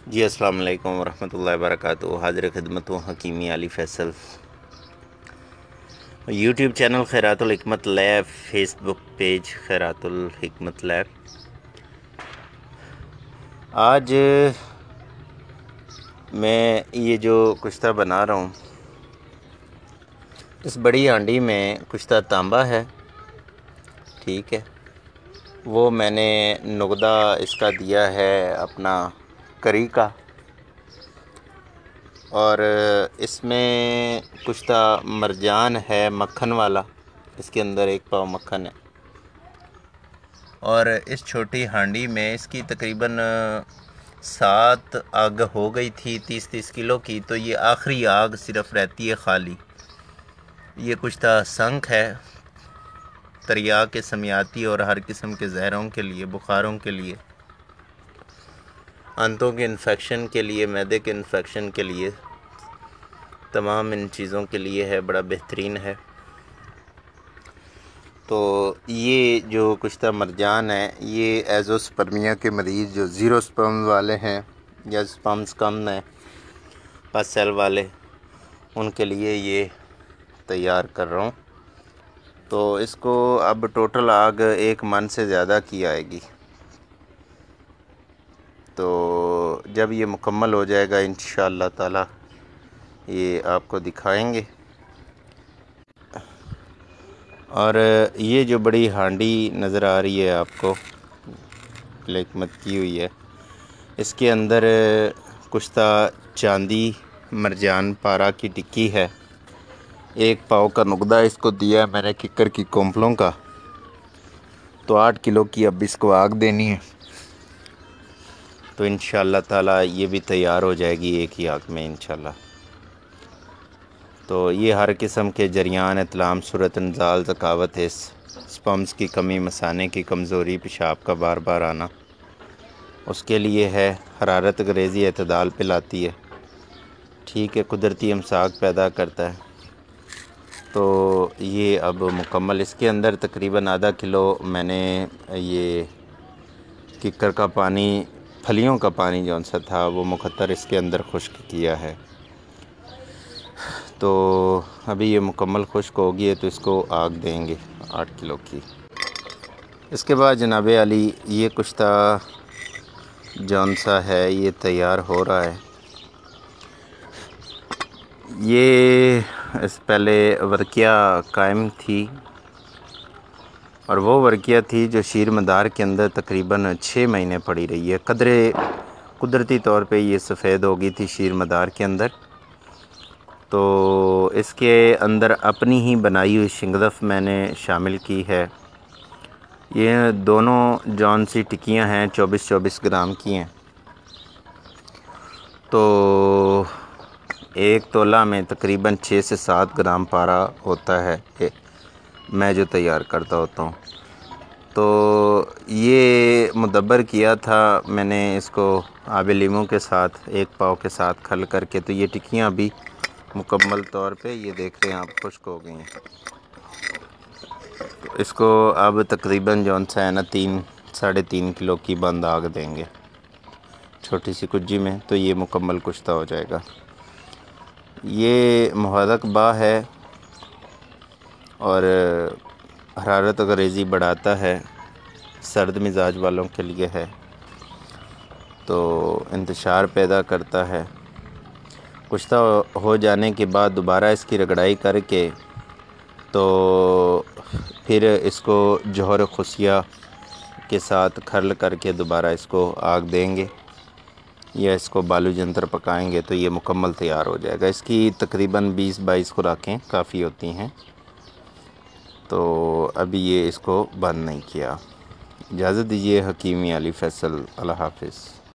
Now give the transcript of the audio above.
جی السلام علیکم ورحمۃ اللہ وبرکاتہ۔ حاضر خدمت ہوں حکیمی علی فیصل۔ یوٹیوب چینل خیرات الحکمت لیب، فیس بک پیج خیرات الحکمت لیب۔ آج میں یہ جو کشتہ بنا رہا ہوں، اس بڑی ہانڈی میں کشتہ تانبا ہے، ٹھیک ہے۔ وہ میں نے نقدہ اس کا دیا ہے اپنا کری کا، اور اس میں کشتہ مرجان ہے مکھن والا، اس کے اندر 1 پاؤ مکھن ہے۔ اور اس چھوٹی ہانڈی میں اس کی تقریباً 7 آگ ہو گئی تھی 30 کلو کی، تو یہ آخری آگ صرف رہتی ہے خالی۔ یہ کشتہ سنک ہے تریا کے سمیاتی اور ہر قسم کے زہروں کے لیے، بخاروں کے لیے، انتوں کے انفیکشن کے لیے، معدے کے انفیکشن کے لیے، تمام ان چیزوں کے لیے ہے، بڑا بہترین ہے۔ تو یہ جو کشتہ مرجان ہے، یہ ایزوسپرمیا کے مریض جو 0 سپرم والے ہیں یا سپرمز کم ہیں، پس سیل والے، ان کے لیے یہ تیار کر رہا ہوں۔ تو اس کو اب ٹوٹل آگ 1 من سے زیادہ کی آئے گی۔ تو جب یہ مکمل ہو جائے گا انشاءاللہ تعالی یہ آپ کو دکھائیں گے۔ اور یہ جو بڑی ہانڈی نظر آ رہی ہے آپ کو، حکمت کی ہوئی ہے، اس کے اندر کشتہ چاندی مرجان پارا کی ٹکی ہے۔ 1 پاؤ کا نقدہ اس کو دیا ہے میں نے ککر کی کومپلوں کا۔ تو 8 کلو کی اب اس کو آگ دینی ہے، تو انشاءاللہ تعالی یہ بھی تیار ہو جائے گی ایک ہی آگ میں انشاءاللہ۔ تو یہ ہر قسم کے جریان، اطلام، صورت انزال، ذکاوت، سپمز کی کمی، مثانے کی کمزوری، پیشاب کا بار بار آنا، اس کے لیے ہے۔ حرارت گریزی اعتدال پہ لاتی ہے، ٹھیک ہے، قدرتی امساک پیدا کرتا ہے۔ تو یہ اب مکمل، اس کے اندر تقریباً ½ کلو میں نے یہ ککر کا پانی، پھلیوں کا پانی جون سا تھا وہ مقطر اس کے اندر خشک کیا ہے۔ تو ابھی یہ مکمل خشک ہوگی ہے تو اس کو آگ دیں گے 8 کلو کی۔ اس کے بعد جناب علی یہ کشتہ جون سا ہے یہ تیار ہو رہا ہے۔ یہ اس پہلے ورقیہ قائم تھی، اور وہ ورقیہ تھی جو شیر مدار کے اندر تقریباً 6 مہینے پڑی رہی ہے۔ قدرتی طور پہ یہ سفید ہو گئی تھی شیر مدار کے اندر۔ تو اس کے اندر اپنی ہی بنائی ہوئی شنگدف میں نے شامل کی ہے۔ یہ دونوں جون سی ٹکیاں ہیں 24 گرام کی ہیں۔ تو 1 تولہ میں تقریباً 6 سے 7 گرام پارا ہوتا ہے میں جو تیار کرتا ہوتا ہوں۔ تو یہ مدبر کیا تھا میں نے اس کو آب لیموں کے ساتھ 1 پاؤ کے ساتھ کھل کر کے، تو یہ ٹکیاں بھی مکمل طور پہ یہ دیکھ رہے ہیں آپ خشک ہو گئی ہیں۔ تو اس کو اب تقریباً جون سا ہے نا 3-3.5 کلو کی بند آگ دیں گے چھوٹی سی کجی میں، تو یہ مکمل کشتہ ہو جائے گا۔ یہ محرک با ہے اور حرارت گریزی بڑھاتا ہے، سرد مزاج والوں کے لیے ہے، تو انتشار پیدا کرتا ہے۔ کشتہ ہو جانے کے بعد دوبارہ اس کی رگڑائی کر کے تو پھر اس کو جوہر خصیہ کے ساتھ کھرل کر کے دوبارہ اس کو آگ دیں گے یا اس کو بالو جنتر پکائیں گے تو یہ مکمل تیار ہو جائے گا۔ اس کی تقریباً 20-22 خوراکیں کافی ہوتی ہیں۔ تو ابھی یہ اس کو بند نہیں کیا۔ اجازت دیجیے، حکیمی علی فیصل، اللہ حافظ۔